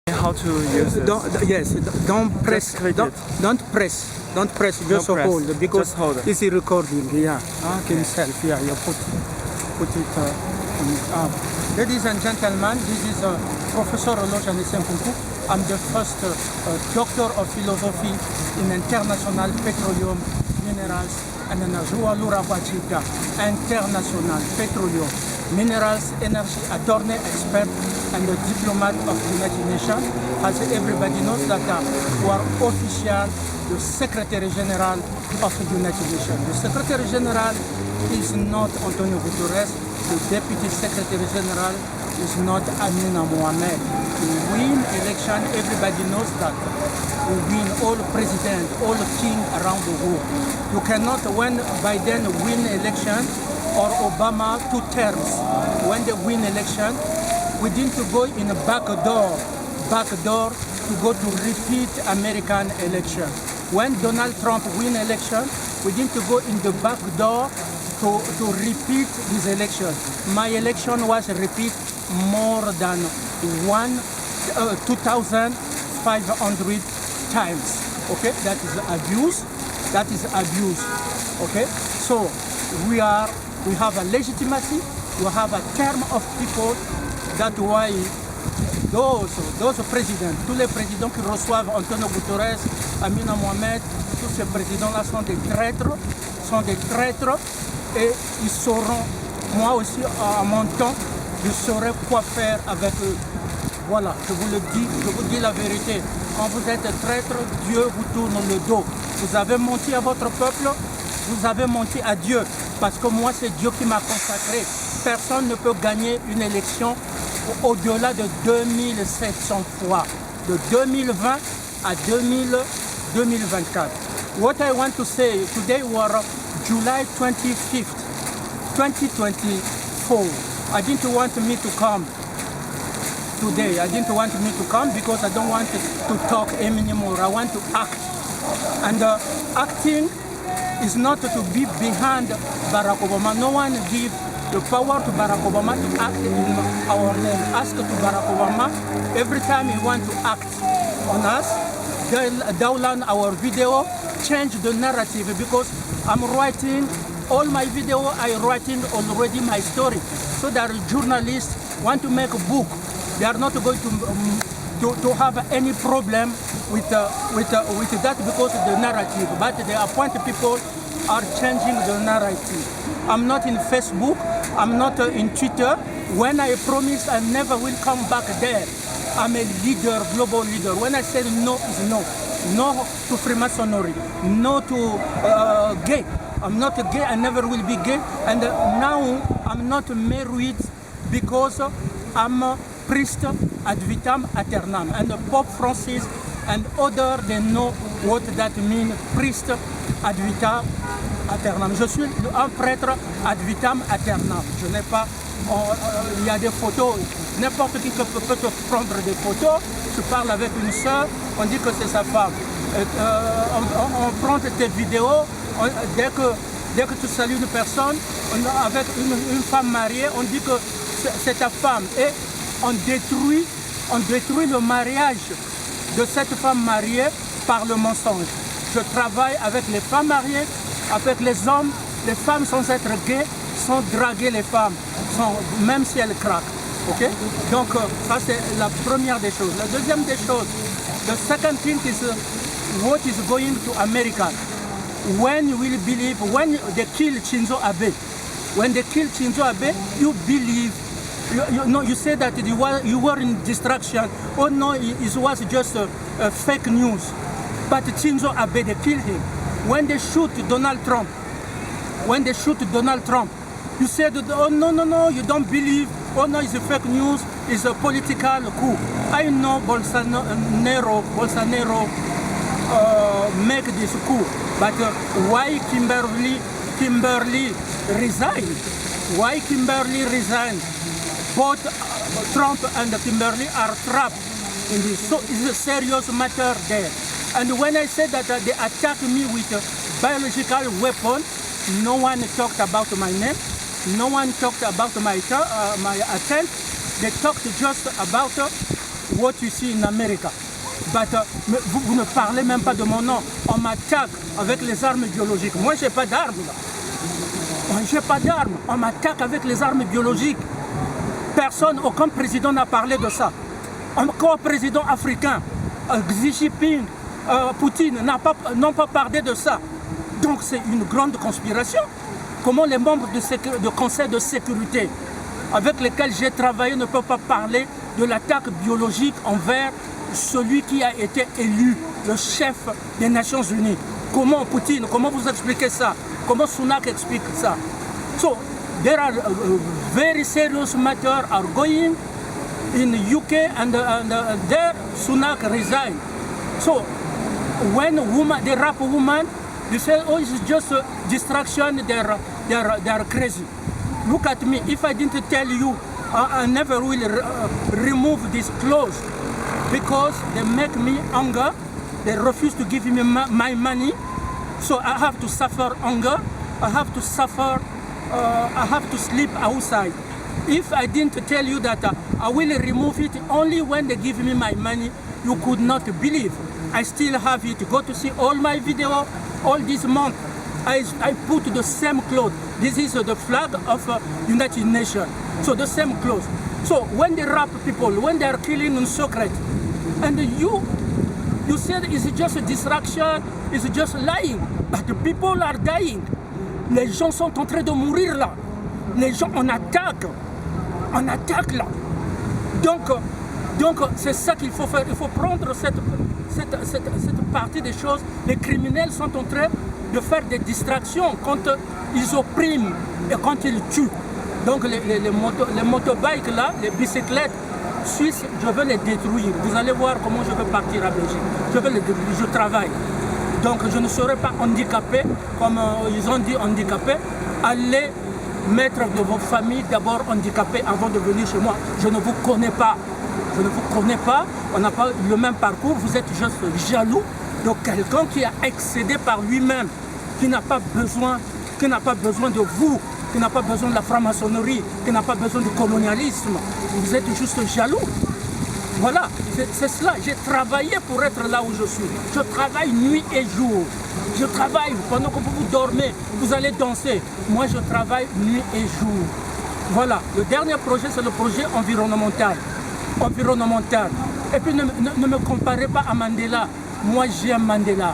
How to use it? Don't press. Just click Don't press. Don't press. Just press. hold because Just hold it. it's recording. Yeah. Okay. Himself. Yeah. You put it on his arm. Ladies and gentlemen, this is Professor Lojane Sempunku. I'm the first doctor of philosophy in international petroleum minerals and in Zualura Wajida, international petroleum minerals energy attorney expert and the diplomat of the United Nations. As everybody knows that we are official the Secretary General of the United Nations. The Secretary General is not Antonio Guterres. The Deputy Secretary General is not Amina Mohamed. We win election, everybody knows that. We win all president, all king around the world. You cannot, when Biden win election or Obama 2 terms, when they win election, we need to go in a back door to go to repeat American election. When Donald Trump win election, we need to go in the back door to repeat this election. My election was repeat more than 2,500 times. Okay, that is abuse. That is abuse. Okay, so we have a legitimacy. We have a term of people. That's why those présidents, tous les présidents qui reçoivent Antonio Guterres, Amina Mohamed, tous ces présidents-là sont des traîtres et ils sauront, moi aussi à mon temps, je saurais quoi faire avec eux. Voilà, je vous le dis, je vous dis la vérité. Quand vous êtes traître, Dieu vous tourne le dos. Vous avez menti à votre peuple, vous avez menti à Dieu. Parce que moi, c'est Dieu qui m'a consacré. Personne ne peut gagner une élection au-delà de 2700 fois. De 2020 à 2024. What I want to say, today was July 25th, 2024. I didn't want me to come today. I didn't want me to come because I don't want to talk anymore. I want to act. And acting is not to be behind Barack Obama. No one give the power to Barack Obama to act in our name. Ask to Barack Obama every time he wants to act on us, download our video, change the narrative because I'm writing all my video. I writing already my story. So that journalists want to make a book. They are not going to have any problem with that because of the narrative. But the appointed people are changing the narrative. I'm not in Facebook. I'm not in Twitter. When I promised I never will come back there, I'm a leader, global leader. When I said no is no. No to Freemasonry. No to gay. I'm not gay. I never will be gay. And now I'm not married because I'm a priest ad vitam aeternam. And Pope Francis and other, they know what that means, priest ad vitam aeternam. Je suis un prêtre ad vitam aeternam. Je n'ai pas, il y a des photos, n'importe qui peut te prendre des photos. Tu parles avec une sœur, on dit que c'est sa femme. On prend tes vidéos, dès que tu salues une personne, avec une femme mariée, on dit que c'est ta femme. Et on détruit le mariage de cette femme mariée par le mensonge. Je travaille avec les femmes mariées, avec les hommes. Les femmes sans être gays, sans draguer les femmes, même si elles craquent. Okay? Donc ça c'est la première des choses. La deuxième des choses, the second thing is what is going to America. When you will believe, when they kill Shinzo Abe, you believe. You say that you were in distraction. Oh no, it was just fake news. But Shinzo Abe, they killed him. When they shoot Donald Trump, you said, oh no, you don't believe. Oh no, it's a fake news. It's a political coup. I know Bolsonaro make this coup, but why Kimberly resigned? Why Kimberly resigned? Both Trump and Kimberly are trapped in this. So it's a serious matter there. And when I said that they attacked me with a biological weapon, no one talked about my name. No one talked about my attempt. They talked just about what you see in America. But, vous ne parlez même pas de mon nom. On m'attaque avec les armes biologiques. Moi, je n'ai pas d'armes. Je n'ai pas d'armes. On m'attaque avec les armes biologiques. Personne, aucun président n'a parlé de ça. Encore président africain, Xi Jinping, Poutine n'ont pas parlé de ça. Donc c'est une grande conspiration. Comment les membres du Conseil de sécurité avec lesquels j'ai travaillé ne peuvent pas parler de l'attaque biologique envers celui qui a été élu le chef des Nations Unies? Comment Poutine, comment vous expliquez ça? Comment Sunak explique ça? So there are very serious matters are going in UK and there Sunak resigned. So when they rap woman, you say, oh, it's just a distraction, they're crazy. Look at me, if I didn't tell you, I never will remove these clothes because they make me hunger, they refuse to give me my money, so I have to suffer hunger, I have to suffer, I have to sleep outside. If I didn't tell you that I will remove it only when they give me my money, you could not believe. I still have it. Go to see all my video, all this month. I put the same clothes. This is the flag of United Nations. So the same clothes. So when they rape people, when they are killing in secret, and you said it's just a distraction, it's just lying, but the people are dying. Les gens sont en train de mourir là. Les gens, on attaque là. Donc c'est ça qu'il faut faire. Il faut prendre cette partie des choses. Les criminels sont en train de faire des distractions quand ils oppriment et quand ils tuent. Donc les motobikes là, les bicyclettes suisses, je veux les détruire. Vous allez voir comment je vais partir à Belgique. Je veux les détruire, je travaille. Donc je ne serai pas handicapé, comme ils ont dit handicapé. Allez mettre de vos familles d'abord handicapées avant de venir chez moi. Je ne vous connais pas. Je ne vous connais pas, on n'a pas le même parcours, vous êtes juste jaloux de quelqu'un qui a excédé par lui-même, qui n'a pas besoin de vous, qui n'a pas besoin de la franc-maçonnerie, qui n'a pas besoin du colonialisme. Vous êtes juste jaloux. Voilà, c'est cela. J'ai travaillé pour être là où je suis. Je travaille nuit et jour. Je travaille pendant que vous dormez, vous allez danser. Moi, je travaille nuit et jour. Voilà, le dernier projet, c'est le projet environnemental. Et puis ne me comparez pas à Mandela. Moi j'aime Mandela.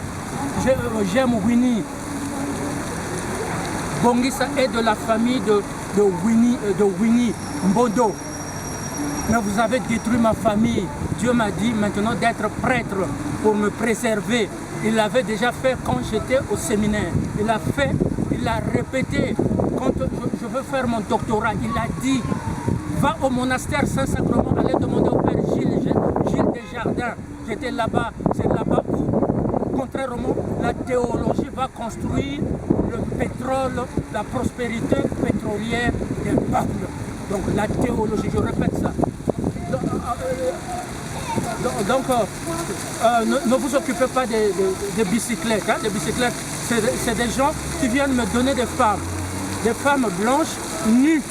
J'aime Winnie. Bongisa est de la famille de Winnie Mbodo. Mais vous avez détruit ma famille. Dieu m'a dit maintenant d'être prêtre pour me préserver. Il l'avait déjà fait quand j'étais au séminaire. Il l'a répété. Quand je veux faire mon doctorat, il a dit: va au monastère Saint-Sacrement, allez demander au Père Gilles Desjardins. J'étais là-bas, c'est là-bas où, contrairement, la théologie va construire le pétrole, la prospérité pétrolière des peuples. Donc la théologie, je répète ça. Donc ne vous occupez pas des bicyclettes. Hein. Les bicyclettes, c'est des gens qui viennent me donner des femmes blanches nues.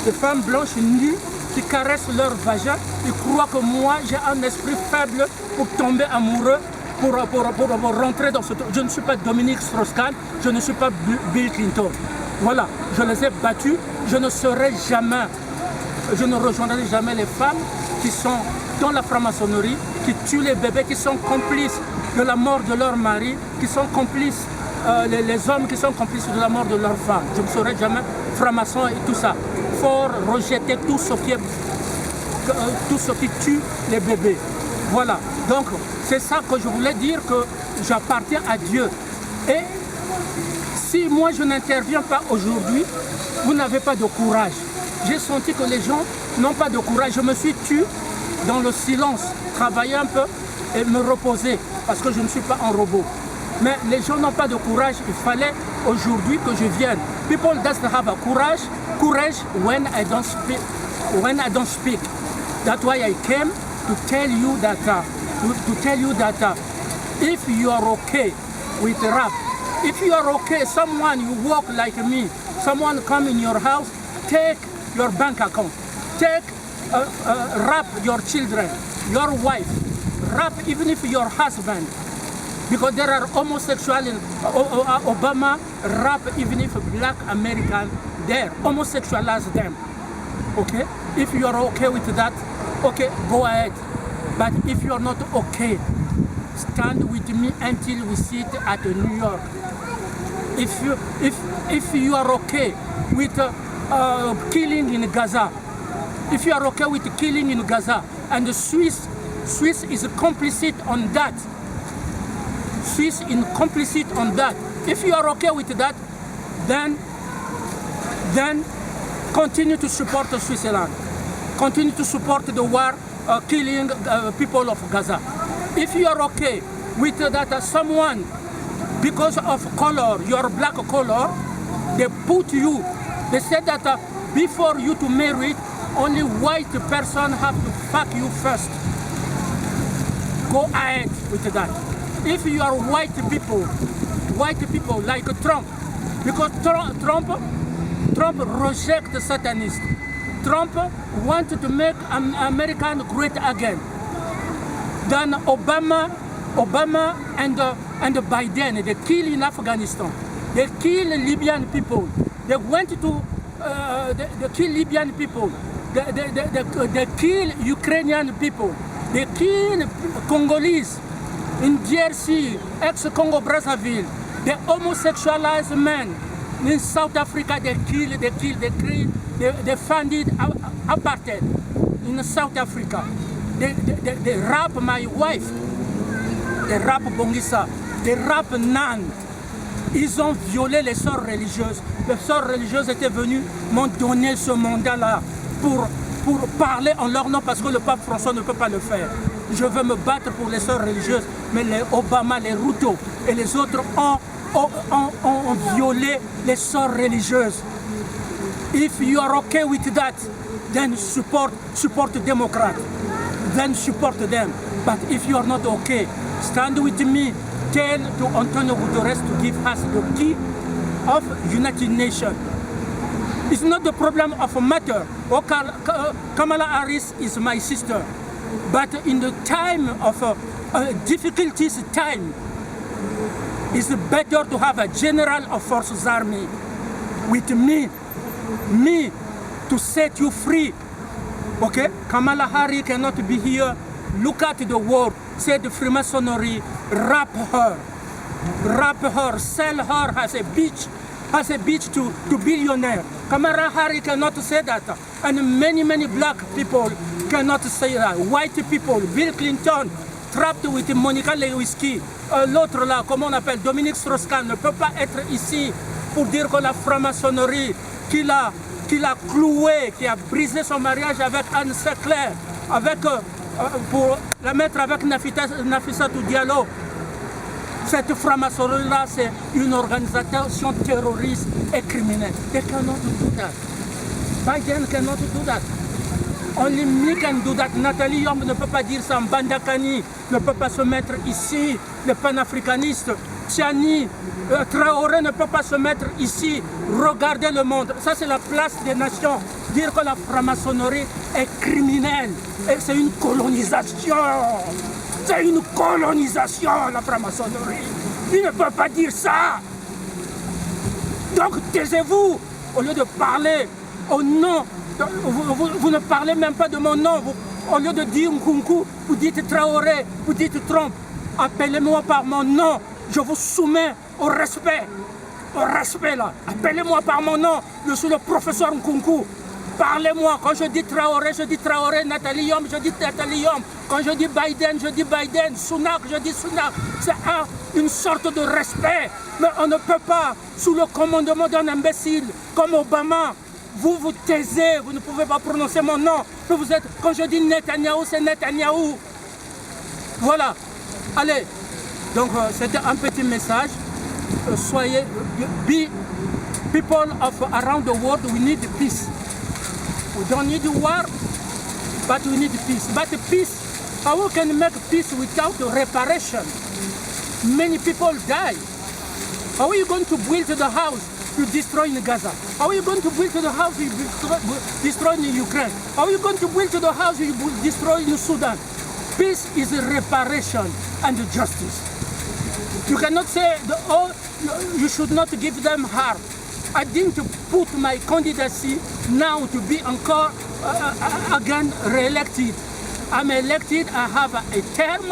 Des femmes blanches nues qui caressent leur vagin. Ils croient que moi j'ai un esprit faible pour tomber amoureux, pour rentrer dans ce truc. Je ne suis pas Dominique Strauss-Kahn, je ne suis pas Bill Clinton. Voilà, je les ai battus. Je ne rejoindrai jamais les femmes qui sont dans la franc-maçonnerie, qui tuent les bébés, qui sont complices de la mort de leur mari, qui sont complices, les hommes qui sont complices de la mort de leur femme. Je ne serai jamais franc-maçon et tout ça. Il faut rejeter tout ce qui tue les bébés. Voilà, donc c'est ça que je voulais dire, que j'appartiens à Dieu. Et si moi je n'interviens pas aujourd'hui, vous n'avez pas de courage. J'ai senti que les gens n'ont pas de courage. Je me suis tué dans le silence, travailler un peu et me reposer parce que je ne suis pas un robot. Mais les gens n'ont pas de courage. Il fallait aujourd'hui que je vienne. People doesn't have a courage when I don't speak. That's why I came to tell you that if you are okay with rap, if you are okay, someone you walk like me, someone come in your house, take your bank account, take rap your children, your wife, rap even if your husband, because there are homosexuals in Obama rap even if black American there, homosexualize them. Okay? If you're okay with that, okay, go ahead. But if you're not okay, stand with me until we sit at New York. If you are okay with killing in Gaza, if you are okay with killing in Gaza, and the Swiss is complicit on that, Swiss is complicit on that. If you are okay with that, then continue to support Switzerland. Continue to support the war killing people of Gaza. If you are okay with that someone, because of color, your black color, they put you, they said that before you to marry, only white person have to fuck you first. Go ahead with that. If you are white people like Trump, because Trump rejects Satanists. Trump wanted to make America great again. Then Obama and Biden, they kill in Afghanistan. They kill Libyan people. They went to they kill Libyan people. They kill Ukrainian people. They kill Congolese in DRC, ex-Congo Brazzaville. They homosexualize men. In South Africa, they funded apartheid in South Africa. They rap my wife. They rap Bongisa. They rap Nan. Ils ont violé les sœurs religieuses. Les sœurs religieuses étaient venues, m'ont donné ce mandat-là pour parler en leur nom parce que le pape François ne peut pas le faire. Je veux me battre pour les sœurs religieuses, mais les Obama, les Ruto et les autres ont violé les sœurs religieuses. If you are okay with that, then support Democrat. Then support them. But if you are not okay, stand with me. Tell to Antonio Guterres to give us the key of United Nations. It's not the problem of a matter. Kamala Harris is my sister. But in the time of difficulties time, it's better to have a general of forces army with me to set you free. Okay? Kamala Harris cannot be here. Look at the world. Say the Freemasonry, wrap her, sell her as a bitch to billionaire. Kamala Harris cannot say that. And many black people cannot say that. White people, Bill Clinton, trapped with Monica Lewinsky. L'autre là, comment on appelle, Dominique Strauss-Kahn, ne peut pas être ici pour dire que la franc-maçonnerie qu'il a cloué, qui a brisé son mariage avec Anne Secler, pour la mettre avec Nafissatou Diallo. Cette franc-maçonnerie-là, c'est une organisation terroriste et criminelle. They cannot do that. Biden cannot do that. Only me can do that. Nathalie Yomb ne peut pas dire ça. Mbandakani ne peut pas se mettre ici. Les panafricanistes. Tiani, Traoré ne peut pas se mettre ici. Regardez le monde. Ça, c'est la place des nations. Dire que la franc-maçonnerie est criminelle. Et c'est une colonisation. C'est une colonisation, la franc-maçonnerie. Il ne peut pas dire ça. Donc, taisez-vous. Au lieu de parler au nom, vous ne parlez même pas de mon nom. Au lieu de dire Nkunku, vous dites Traoré, vous dites Trump. Appelez-moi par mon nom. Je vous soumets au respect. Au respect, là. Appelez-moi par mon nom. Je suis le professeur Nkunku. Parlez-moi. Quand je dis Traoré, Nathalie Yomb, je dis Nathalie Yomb. Quand je dis Biden, Sunak, je dis Sunak. C'est une sorte de respect. Mais on ne peut pas, sous le commandement d'un imbécile comme Obama, vous taisez, vous ne pouvez pas prononcer mon nom. Quand je dis Netanyahou, c'est Netanyahou. Voilà. Allez. Donc, c'était un petit message. Soyez, people of around the world, we need peace. We don't need war, but we need peace. But peace, how we can make peace without reparation? Many people die. How are you going to build the house you destroy in Gaza? How are you going to build the house you destroy in Ukraine? How are you going to build the house you destroy in Sudan? Peace is reparation and justice. You cannot say, oh, you should not give them harm. I didn't put my candidacy now to be encore again re-elected. I'm elected, I have a term,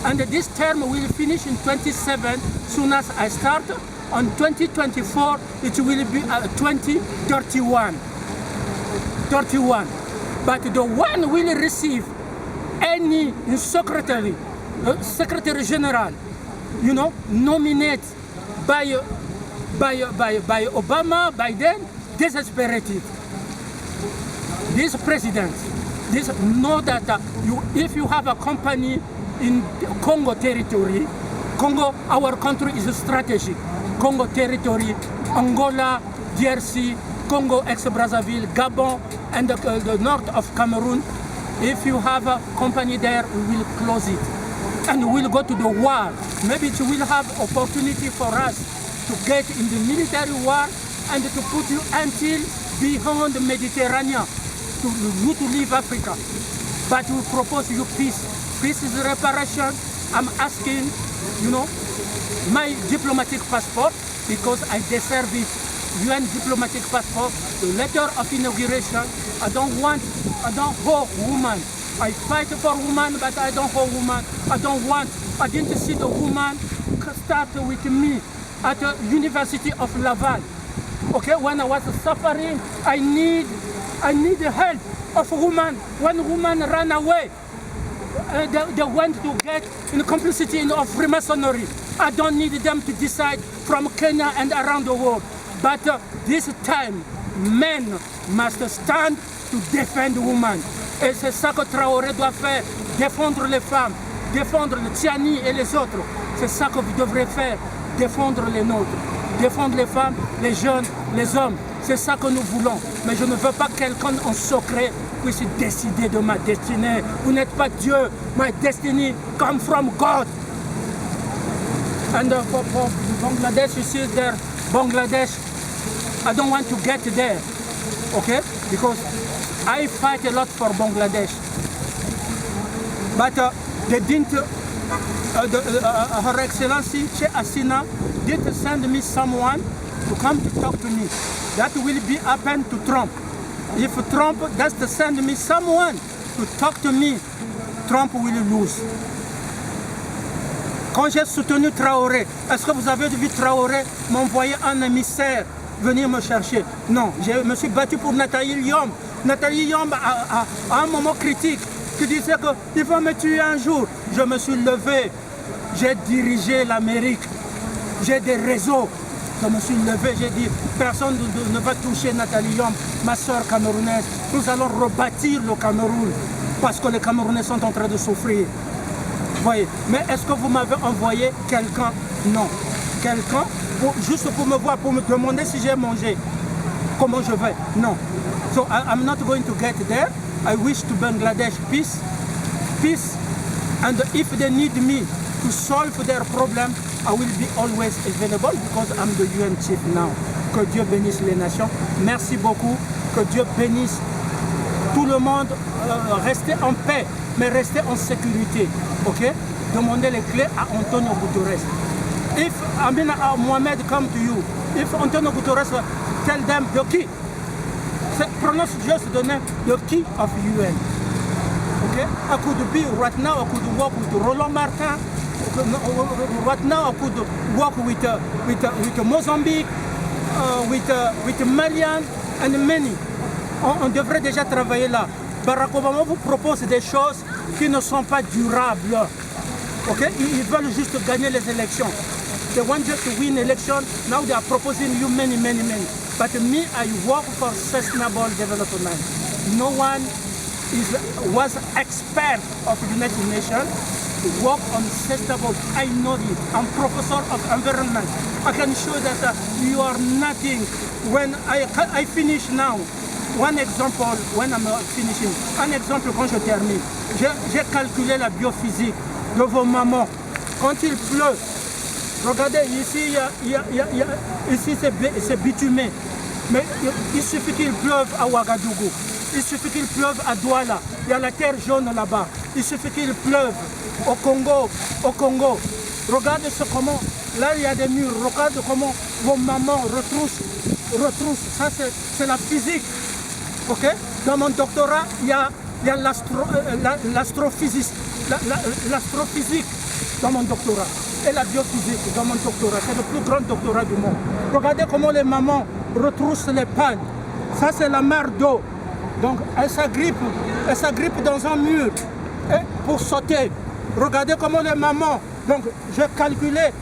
and this term will finish in 27 soon as I start. On 2024, it will be 2031. 31. But the one will receive any secretary general, you know, nominated by Obama, Biden, desesperated. This president, know that if you have a company in Congo territory, Congo, our country is strategic. Congo territory, Angola, DRC, Congo, ex-Brazzaville, Gabon, and the north of Cameroon. If you have a company there, we will close it. And we will go to the war. Maybe it will have opportunity for us to get in the military war and to put you until beyond the Mediterranean, to leave Africa. But we propose you peace. Peace is reparation. I'm asking, you know, my diplomatic passport, because I deserve it. UN diplomatic passport, the letter of inauguration. I don't hold woman. I fight for woman, but I don't hold woman. I didn't see the woman start with me at the University of Laval. Okay, when I was suffering, I need the help of woman. When woman ran away, they went to get in complicity of Freemasonry. I don't need them to decide from Kenya and around the world. But this time, men must stand to defend women. Et c'est ça que Traoré doit faire, défendre les femmes, défendre le Tiani et les autres. C'est ça que vous devrez faire, défendre les nôtres, défendre les femmes, les jeunes, les hommes. C'est ça que nous voulons. Mais je ne veux pas que quelqu'un en secret puisse décider de ma destinée. Vous n'êtes pas Dieu. My destiny comes from God. And for Bangladesh, you see there, Bangladesh, I don't want to get there, okay? Because I fight a lot for Bangladesh. But they didn't, Her Excellency Sheikh Hasina did send me someone to come to talk to me. That will be happen to Trump. If Trump does send me someone to talk to me, Trump will lose. Quand j'ai soutenu Traoré, est-ce que vous avez vu Traoré m'envoyer un émissaire venir me chercher? Non, je me suis battu pour Nathalie Lyom. Nathalie Lyom, à un moment critique, qui disait qu'il va me tuer un jour. Je me suis levé, j'ai dirigé l'Amérique, j'ai des réseaux. Je me suis levé, j'ai dit, personne ne va toucher Nathalie Lyom, ma soeur camerounaise. Nous allons rebâtir le Cameroun, parce que les Camerounais sont en train de souffrir. Voyez. Mais est-ce que vous m'avez envoyé quelqu'un? Non. Quelqu'un, juste pour me voir, pour me demander si j'ai mangé, comment je vais? Non. So I'm not going to get there. I wish to Bangladesh peace. Peace. And if they need me to solve their problem, I will be always available because I'm the UN chief now. Que Dieu bénisse les nations. Merci beaucoup. Que Dieu bénisse tout le monde. Restez en paix, mais restez en sécurité. Ok? Demandez les clés à Antonio Guterres. If Amina Mohamed come to you, if Antonio Guterres tell them the key, pronounce just the name, the key of UN. Okay? I could be right now. I could work with Roland Martin. Right now, I could work with Mozambique, with Malian, and many. On devrait déjà travailler là. Barack Obama vous propose des choses qui ne sont pas durables. Okay? Ils veulent juste gagner les élections. They want just to win election. Now they are proposing you many. But me, I work for sustainable development. No one was expert of the United Nations to work on sustainable. I know it. I'm professor of environment. I can show that you are nothing. When I finish now, one example, when I'm finishing, un exemple quand je termine. J'ai calculé la biophysique de vos mamans. Quand il pleut, regardez, ici, ici c'est bitumé. Mais il suffit qu'il pleuve à Ouagadougou. Il suffit qu'il pleuve à Douala. Il y a la terre jaune là-bas. Il suffit qu'il pleuve au Congo. Regardez comment, là il y a des murs, regarde comment vos mamans retroussent. Ça c'est la physique. Okay? Dans mon doctorat, il y a l'astrophysique dans mon doctorat et la biophysique dans mon doctorat. C'est le plus grand doctorat du monde. Regardez comment les mamans retroussent les pannes. Ça c'est la mer d'eau. Donc elle s'agrippe dans un mur pour sauter. Regardez comment les mamans. Donc j'ai calculé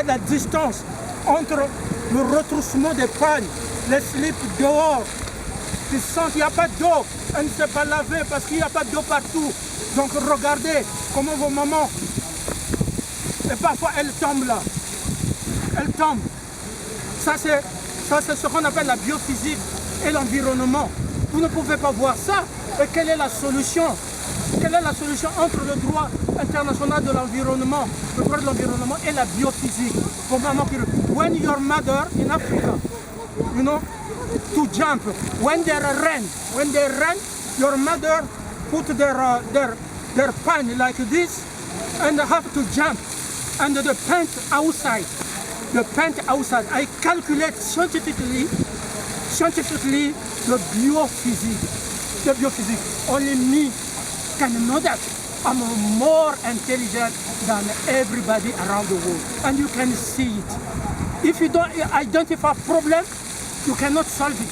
la distance entre le retroussement des pannes, les slips dehors. Ils sentent qu'il n'y a pas d'eau, elle ne s'est pas lavée parce qu'il n'y a pas d'eau partout. Donc regardez comment vos mamans, et parfois elles tombent là. Elles tombent. Ça c'est ce qu'on appelle la biophysique et l'environnement. Vous ne pouvez pas voir ça. Et quelle est la solution? Quelle est la solution entre le droit international de l'environnement, le droit de l'environnement et la biophysique? Vos mamans qui... When your mother in Africa, you know, to jump, when they run, your mother put their pan like this and have to jump, and the pant outside. I calculate scientifically the biophysics. Only me can know that. I'm more intelligent than everybody around the world, and you can see it. If you don't identify a problem, you cannot solve it.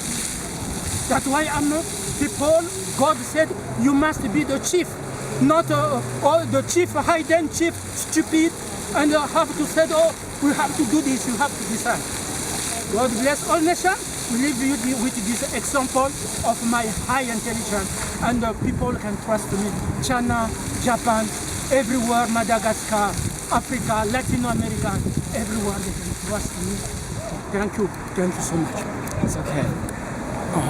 That's why God said, you must be the chief, not the chief hidden, chief stupid, and have to say, oh, we have to do this, you have to decide. God bless all nations. We leave you with this example of my high intelligence, and people can trust me. China, Japan, everywhere, Madagascar, Africa, Latin America, everywhere they can trust me. Thank you so much. It's okay.